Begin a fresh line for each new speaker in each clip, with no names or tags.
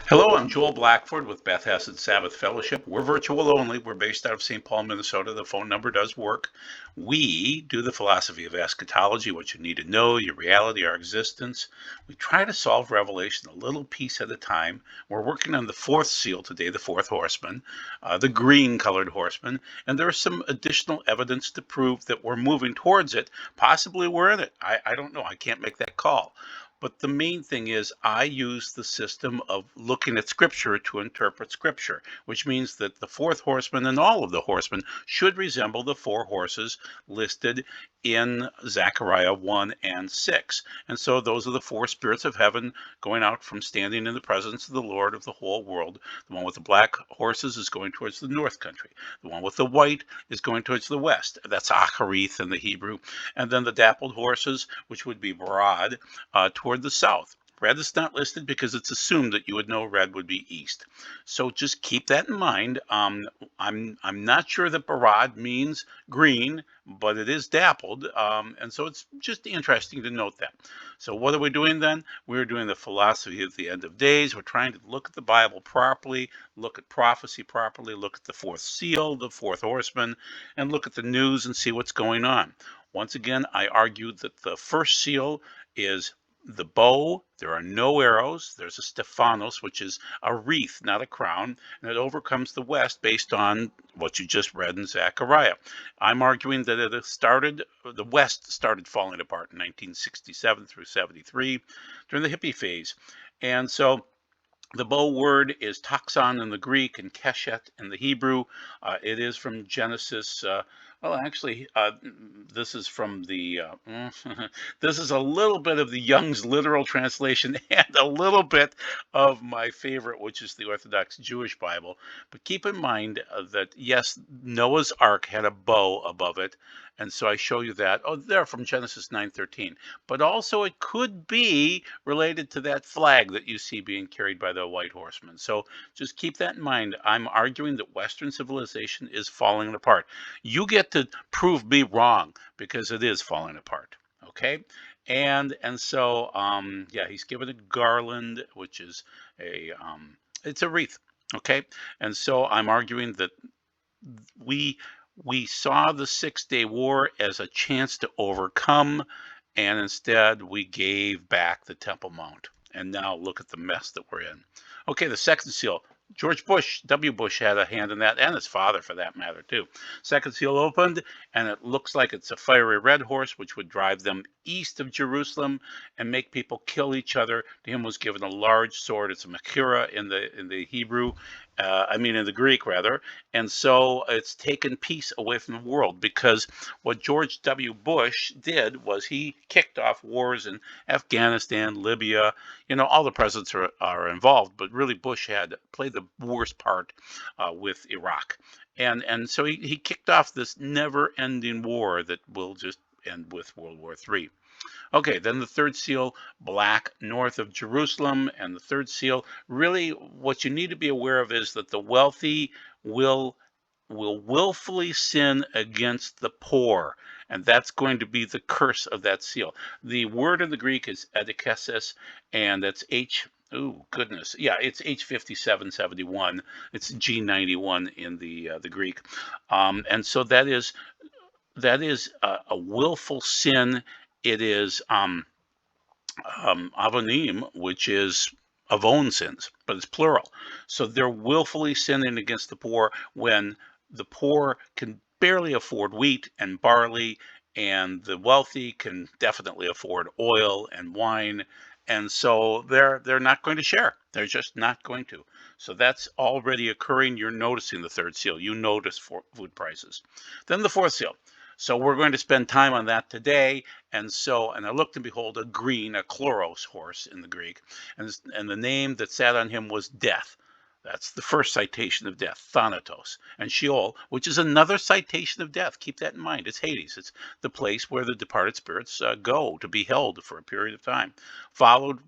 Hello, I'm Joel Blackford with Beth Hesed Sabbath Fellowship. We're virtual only. We're based out of St. Paul, Minnesota. The phone number does work. We do the philosophy of eschatology, what you need to know, your reality, our existence. We try to solve Revelation a little piece at a time. We're working on the fourth seal today, the fourth horseman, the green colored horseman, and there is some additional evidence to prove that we're moving towards it. Possibly we're in it. I don't know. I can't make that call. But the main thing is, I use the system of looking at Scripture to interpret Scripture, which means that the fourth horseman and all of the horsemen should resemble the four horses listed in Zechariah 1 and 6. And so those are the four spirits of heaven going out from standing in the presence of the Lord of the whole world. The one with the black horses is going towards the north country. The one with the white is going towards the west. That's Acharith in the Hebrew. And then the dappled horses, which would be broad, toward the south. Red is not listed because it's assumed that you would know red would be east. So just keep that in mind. I'm not sure that barad means green, but it is dappled, and so it's just interesting to note that. So what are we doing then? We're doing the philosophy of the end of days. We're trying to look at the Bible properly, look at prophecy properly, look at the fourth seal, the fourth horseman, and look at the news and see what's going on. Once again, I argued that the first seal is the bow. There are no arrows. There's a Stephanos, which is a wreath, not a crown, and it overcomes the West based on what you just read in Zechariah. I'm arguing that the West started falling apart in 1967 through 73 during the hippie phase. And so the bow word is taxon in the Greek and keshet in the Hebrew. It is from Genesis. Well, actually, this is from the. This is a little bit of the Young's literal translation and a little bit of my favorite, which is the Orthodox Jewish Bible. But keep in mind that yes, Noah's Ark had a bow above it, and so I show you that. Oh, they're from Genesis 9:13. But also, it could be related to that flag that you see being carried by the white horseman. So just keep that in mind. I'm arguing that Western civilization is falling apart. You get to prove me wrong because it is falling apart. Okay. And so yeah, he's given a garland, which is it's a wreath. Okay. And so I'm arguing that we we saw the Six-Day War as a chance to overcome, and instead we gave back the Temple Mount. And now look at the mess that we're in. Okay, the second seal. George Bush, W. Bush had a hand in that, and his father for that matter, too. Second seal opened, and it looks like it's a fiery red horse, which would drive them east of Jerusalem and make people kill each other. To him was given a large sword. It's a machaira in the Hebrew, in the Greek rather, and so it's taken peace away from the world because what George W. Bush did was he kicked off wars in Afghanistan, Libya. You know, all the presidents are involved, but really Bush had played the worst part with Iraq. And so he kicked off this never-ending war that will just end with World War III. Okay, then the third seal, black north of Jerusalem. And the third seal, really what you need to be aware of is that the wealthy will willfully sin against the poor. And that's going to be the curse of that seal. The word in the Greek is edikesis, and that's H. Oh goodness, yeah, it's H5771. It's G91 in the Greek, and so that is a willful sin. It is avonim, which is avon sins, but it's plural. So they're willfully sinning against the poor when the poor can barely afford wheat and barley, and the wealthy can definitely afford oil and wine. And so they're not going to share. They're just not going to. So that's already occurring. You're noticing the third seal. You notice food prices. Then the fourth seal. So we're going to spend time on that today. And I looked and behold a green, a chloros horse in the Greek, and the name that sat on him was Death. That's the first citation of death, Thanatos, and Sheol, which is another citation of death. Keep that in mind. It's Hades. It's the place where the departed spirits go to be held for a period of time. Followed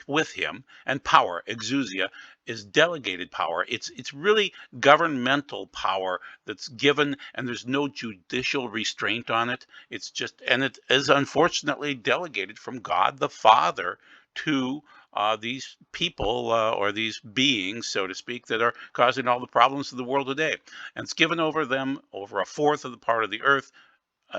with him, and power, exousia, is delegated power. It's really governmental power that's given, and there's no judicial restraint on it. It's just, and it is unfortunately delegated from God the Father to these people or these beings, so to speak, that are causing all the problems of the world today. And it's given over them over a fourth of the part of the earth,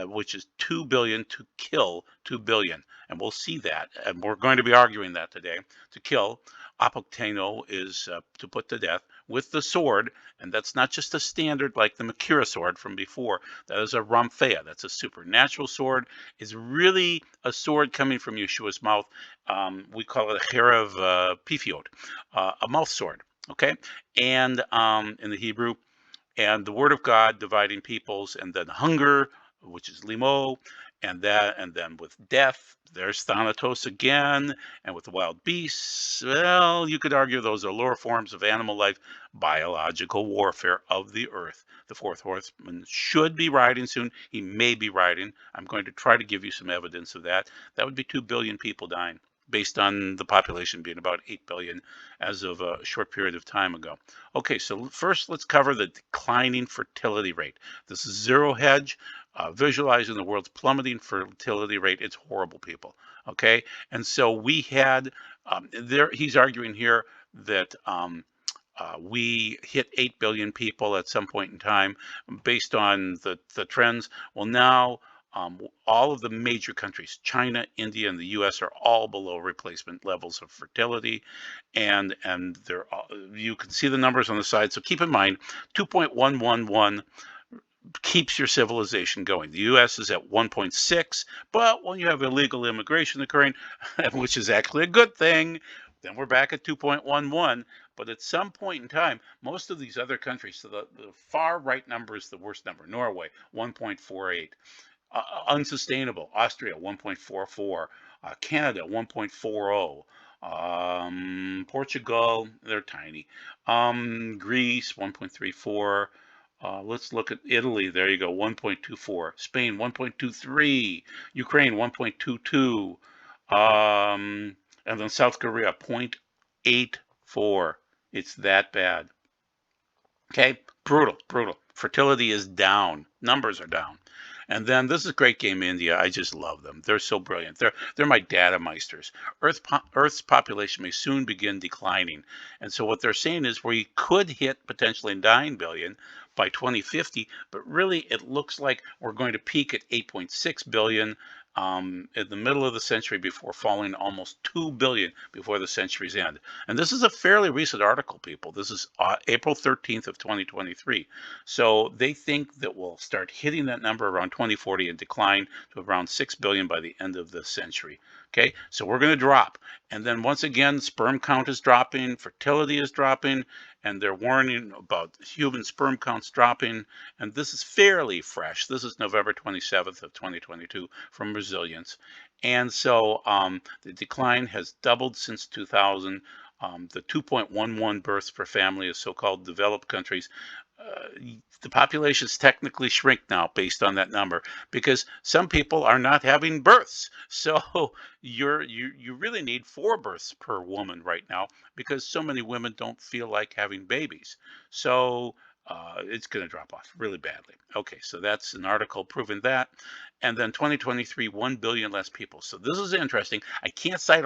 which is 2 billion to kill 2 billion. And we'll see that. And we're going to be arguing that today. To kill, apoctano is to put to death with the sword. And that's not just a standard like the Makira sword from before. That is a Ramphea. That's a supernatural sword. It's really a sword coming from Yeshua's mouth. We call it a Cherev Pifiot, a mouth sword. Okay. And in the Hebrew, and the word of God dividing peoples, and then hunger, which is limo, and then with death, there's Thanatos again, and with the wild beasts, well, you could argue those are lower forms of animal life, biological warfare of the earth. The fourth horseman should be riding soon. He may be riding. I'm going to try to give you some evidence of that. That would be 2 billion people dying, based on the population being about 8 billion as of a short period of time ago. Okay, so first let's cover the declining fertility rate. This is Zero Hedge, visualizing the world's plummeting fertility rate. It's horrible, people. Okay, and so we had, he's arguing here that we hit 8 billion people at some point in time based on the trends. Well, now all of the major countries, China, India, and the U.S., are all below replacement levels of fertility, and they're all, you can see the numbers on the side. So keep in mind, 2.111 keeps your civilization going. The U.S. is at 1.6, but when you have illegal immigration occurring, which is actually a good thing, then we're back at 2.11. But at some point in time, most of these other countries, so the far right number is the worst number. Norway, 1.48. Unsustainable. Austria, 1.44. Canada, 1.40. Portugal, they're tiny. Greece, 1.34. Let's look at Italy. There you go, 1.24. Spain, 1.23. Ukraine, 1.22. And then South Korea, 0.84. It's that bad. Okay, brutal, brutal. Fertility is down. Numbers are down. And then this is a great game, India. I just love them. They're so brilliant. They're my data meisters. Earth's population may soon begin declining. And so what they're saying is we could hit potentially 9 billion by 2050, but really it looks like we're going to peak at 8.6 billion in the middle of the century before falling almost 2 billion before the century's end. And this is a fairly recent article, people. This is April 13th of 2023. So they think that we'll start hitting that number around 2040 and decline to around 6 billion by the end of the century. Okay, so we're going to drop. And then once again, sperm count is dropping, fertility is dropping, and they're warning about human sperm counts dropping. And this is fairly fresh. This is November 27th of 2022 from Resilience. And so the decline has doubled since 2000. The 2.11 births per family of so-called developed countries. The populations technically shrink now based on that number because some people are not having births. So you really need 4 births per woman right now because so many women don't feel like having babies. So it's going to drop off really badly. Okay, so that's an article proving that. And then 2023, 1 billion less people. So this is interesting. I can't cite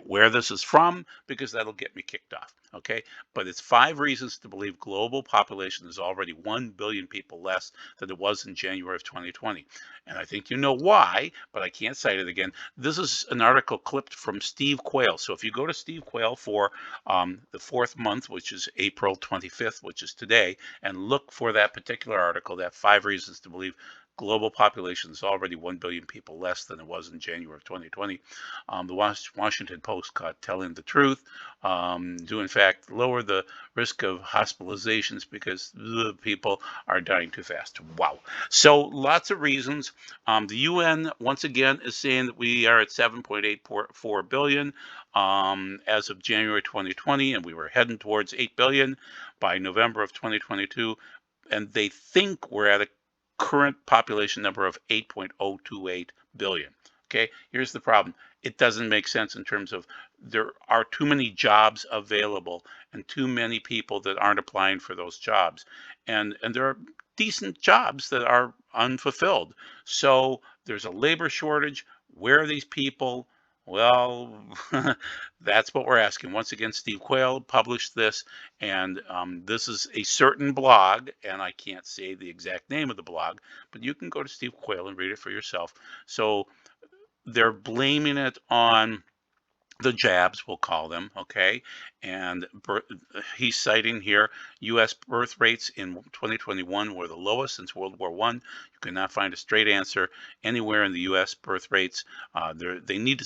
where this is from because that'll get me kicked off. Okay, but it's 5 reasons to believe global population is already 1 billion people less than it was in January of 2020. And I think you know why, but I can't cite it again. This is an article clipped from Steve Quayle. So if you go to Steve Quayle for the 4th month, which is April 25th, which is today, and look for that particular article, that 5 reasons to believe global population is already 1 billion people less than it was in January of 2020. The Washington Post caught telling the truth, do in fact lower the risk of hospitalizations because the people are dying too fast. Wow. So lots of reasons. The UN, once again, is saying that we are at 7.84 billion as of January 2020, and we were heading towards 8 billion by November of 2022. And they think we're at a current population number of 8.028 billion. Okay, here's the problem. It doesn't make sense in terms of there are too many jobs available and too many people that aren't applying for those jobs. And there are decent jobs that are unfulfilled. So there's a labor shortage. Where are these people? Well, that's what we're asking. Once again, Steve Quayle published this, and this is a certain blog, and I can't say the exact name of the blog, but you can go to Steve Quayle and read it for yourself. So they're blaming it on the jabs, we'll call them, okay? And he's citing here U.S. birth rates in 2021 were the lowest since World War I. You cannot find a straight answer anywhere in the U.S. birth rates. They need to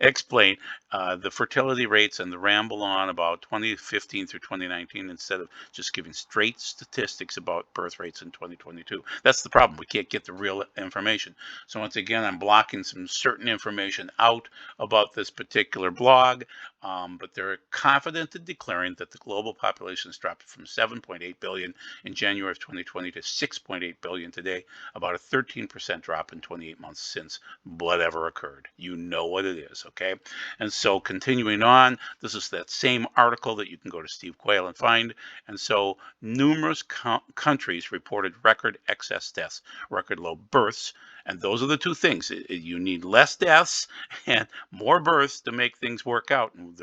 explain the fertility rates and the ramble on about 2015 through 2019 instead of just giving straight statistics about birth rates in 2022. That's the problem. We can't get the real information. So once again, I'm blocking some certain information out about this particular blog, but they're confident in declaring that the global population has dropped from 7.8 billion in January of 2020 to 6.8 billion today, about a 13% drop in 28 months since whatever occurred. You know what it is, okay? And so continuing on, this is that same article that you can go to Steve Quayle and find. And so numerous countries reported record excess deaths, record low births, and those are the two things. You need less deaths and more births to make things work out, and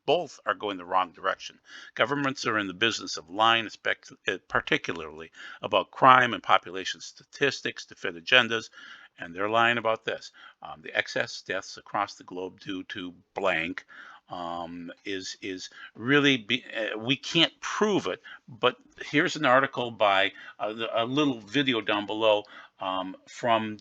both are going the wrong direction. Governments are in the business of lying, particularly about crime and population statistics to fit agendas, and they're lying about this. The excess deaths across the globe due to blank is really we can't prove it, but here's an article by a little video down below from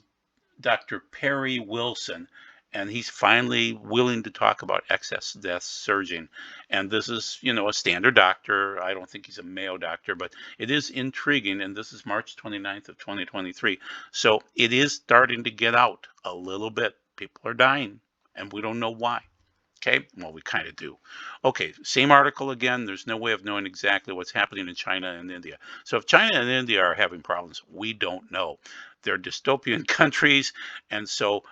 Dr. Perry Wilson, and he's finally willing to talk about excess deaths surging. And this is, a standard doctor. I don't think he's a Mayo doctor, but it is intriguing. And this is March 29th of 2023. So it is starting to get out a little bit. People are dying, and we don't know why. Okay, well, we kind of do. Okay, same article again. There's no way of knowing exactly what's happening in China and India. So if China and India are having problems, we don't know. They're dystopian countries, and so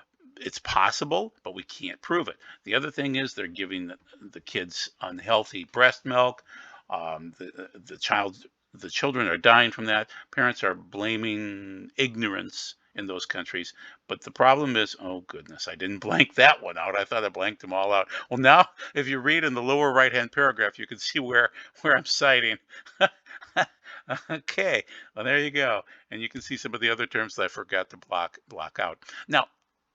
it's possible, but we can't prove it. The other thing is they're giving the kids unhealthy breast milk. The children are dying from that. Parents are blaming ignorance in those countries. But the problem is, oh goodness, I didn't blank that one out. I thought I blanked them all out. Well, now if you read in the lower right-hand paragraph, you can see where I'm citing. Okay, well there you go. And you can see some of the other terms that I forgot to block out. Now,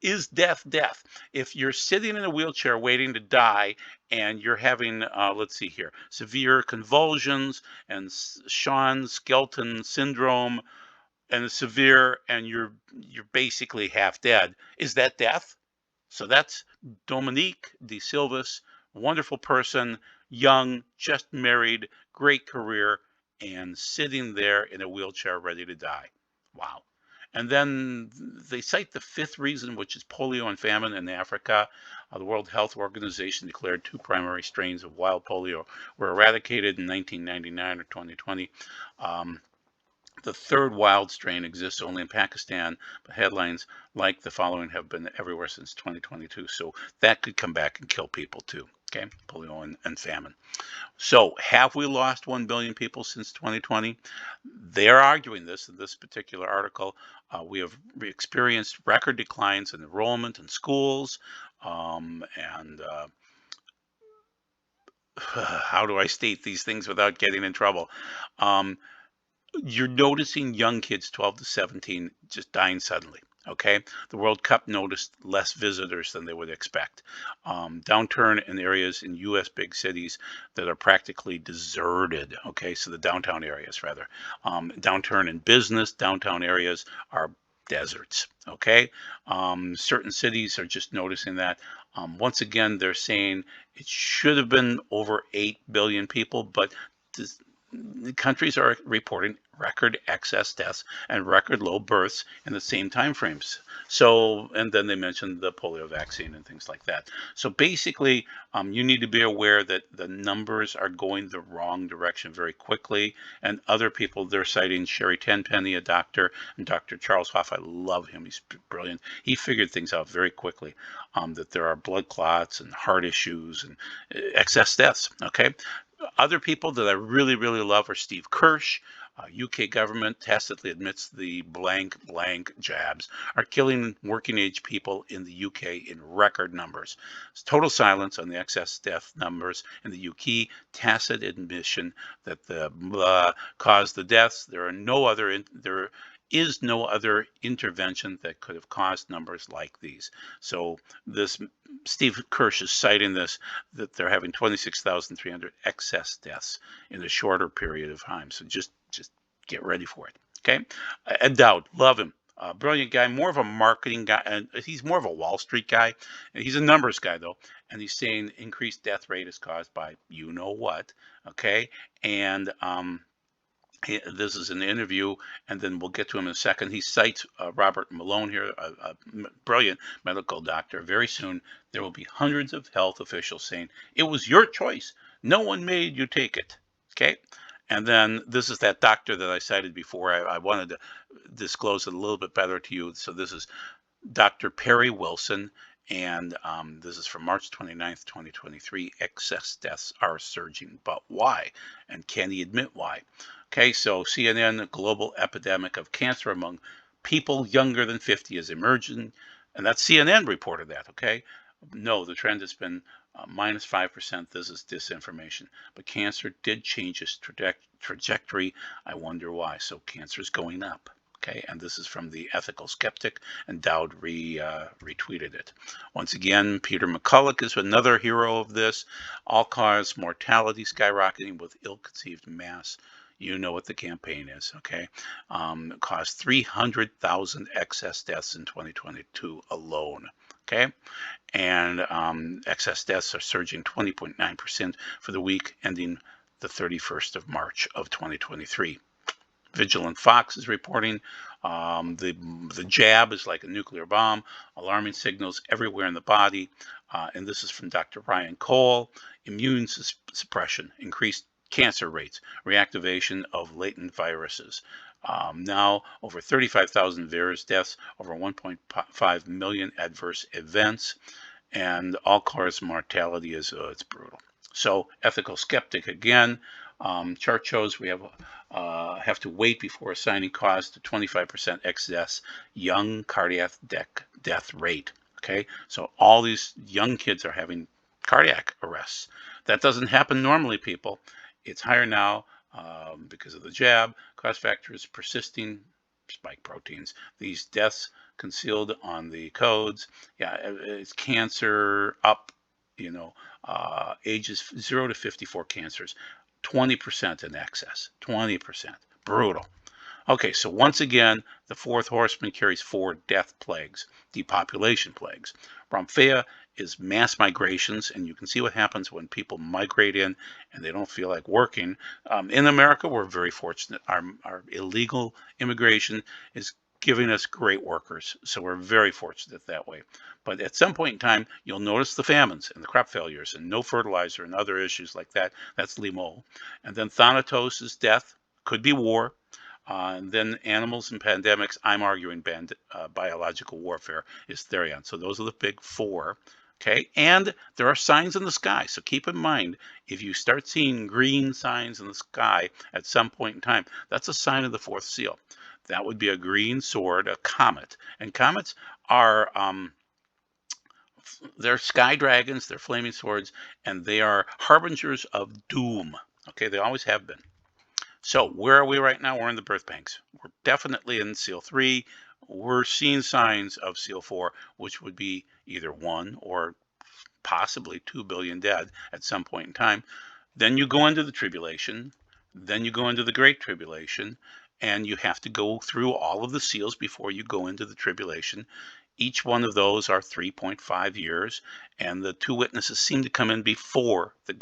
is death death? If you're sitting in a wheelchair waiting to die and you're having, let's see here, severe convulsions and Skelton syndrome, and severe, and you're basically half dead. Is that death? So that's Dominique De Silvis, wonderful person, young, just married, great career, and sitting there in a wheelchair ready to die. Wow. And then they cite the fifth reason, which is polio and famine in Africa. The World Health Organization declared 2 primary strains of wild polio were eradicated in 1999 or 2020. The third wild strain exists only in Pakistan, but headlines like the following have been everywhere since 2022. So that could come back and kill people too. Okay, polio and famine. So have we lost 1 billion people since 2020? They're arguing this in this particular article. We have experienced record declines in enrollment in schools, and how do I state these things without getting in trouble? You're noticing young kids 12 to 17 just dying suddenly. Okay, the World Cup noticed less visitors than they would expect. Downturn in areas in U.S. big cities that are practically deserted. Okay, so the downtown areas rather. Downturn in business. Downtown areas are deserts. Okay, certain cities are just noticing that. Once again, they're saying it should have been over 8 billion people, but countries are reporting record excess deaths and record low births in the same time frames. So, and then they mentioned the polio vaccine and things like that. So basically, you need to be aware that the numbers are going the wrong direction very quickly. And other people, they're citing Sherry Tenpenny, a doctor, and Dr. Charles Hoff. I love him. He's brilliant. He figured things out very quickly, that there are blood clots and heart issues and excess deaths. Okay. Other people that I really, really love are Steve Kirsch. UK government tacitly admits the blank jabs are killing working age people in the UK in record numbers. Total silence on the excess death numbers in the UK, tacit admission that the caused the deaths. There is no other intervention that could have caused numbers like these. So this Steve Kirsch is citing this, that they're having 26,300 excess deaths in a shorter period of time. So just get ready for it. Okay. Ed Dowd, love him. Brilliant guy, more of a marketing guy, and he's more of a Wall Street guy. And he's a numbers guy though, and he's saying increased death rate is caused by you know what. Okay, and this is an interview, and then we'll get to him in a second. He cites Robert Malone here, a brilliant medical doctor. Very soon, there will be hundreds of health officials saying, it was your choice. No one made you take it. Okay? And then this is that doctor that I cited before. I wanted to disclose it a little bit better to you. So this is Dr. Perry Wilson, and this is from March 29th, 2023. Excess deaths are surging, but why? And can he admit why? Okay, so CNN, a global epidemic of cancer among people younger than 50 is emerging, and that's CNN reported that, okay? No, the trend has been minus 5%. This is disinformation, but cancer did change its trajectory. I wonder why. So cancer is going up. Okay, and this is from the Ethical Skeptic, and Dowd retweeted it. Once again, Peter McCulloch is another hero of this. All-cause mortality skyrocketing with ill-conceived mass. You know what the campaign is, okay? It caused 300,000 excess deaths in 2022 alone, okay? And excess deaths are surging 20.9% for the week ending the 31st of March of 2023. Vigilant Fox is reporting the jab is like a nuclear bomb, alarming signals everywhere in the body. And this is from Dr. Ryan Cole. Immune suppression, increased cancer rates, reactivation of latent viruses. Now over 35,000 virus deaths, over 1.5 million adverse events, and all-cause mortality is it's brutal. So Ethical Skeptic again. Chart shows we have to wait before assigning cause to 25% excess young cardiac death rate. Okay, so all these young kids are having cardiac arrests. That doesn't happen normally, people. It's higher now because of the jab. Cause factors persisting, spike proteins. These deaths concealed on the codes. Yeah, it's cancer up, you know, ages 0 to 54 cancers. 20% in excess, 20%. Brutal. Okay, so once again, the Fourth Horseman carries 4 death plagues, depopulation plagues. Bromphea is mass migrations, and you can see what happens when people migrate in and they don't feel like working. In America, we're very fortunate. Our illegal immigration is giving us great workers, so we're very fortunate that way. But at some point in time, you'll notice the famines and the crop failures and no fertilizer and other issues like that. That's Limo. And then Thanatos is death, could be war. And then animals and pandemics, I'm arguing biological warfare is Therion. So those are the big 4. Okay, and there are signs in the sky. So keep in mind, if you start seeing green signs in the sky at some point in time, that's a sign of the 4th seal. That would be a green sword, a comet. And comets are, they're sky dragons, they're flaming swords, and they are harbingers of doom. Okay, they always have been. So where are we right now? We're in the birth pangs. We're definitely in seal 3. We're seeing signs of seal 4, which would be either 1 or possibly 2 billion dead at some point in time. Then you go into the tribulation. Then you go into the great tribulation. And you have to go through all of the seals before you go into the tribulation. Each one of those are 3.5 years, and the 2 witnesses seem to come in before the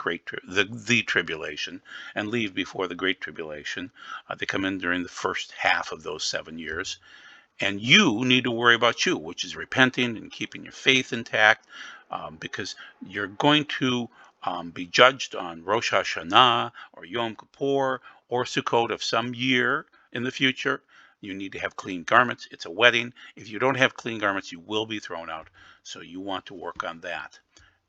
tribulation and leave before the great tribulation. They come in during the first half of those 7 years. And you need to worry about you, which is repenting and keeping your faith intact, because you're going to be judged on Rosh Hashanah or Yom Kippur or Sukkot of some year in the future. You need to have clean garments. It's a wedding. If you don't have clean garments, you will be thrown out. So you want to work on that.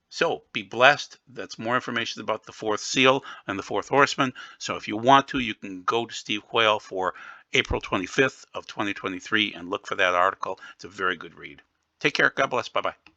So be blessed. That's more information about the fourth seal and the fourth horseman. So if you want to, you can go to Steve Quayle for April 25th of 2023 and look for that article. It's a very good read. Take care. God bless. Bye-bye.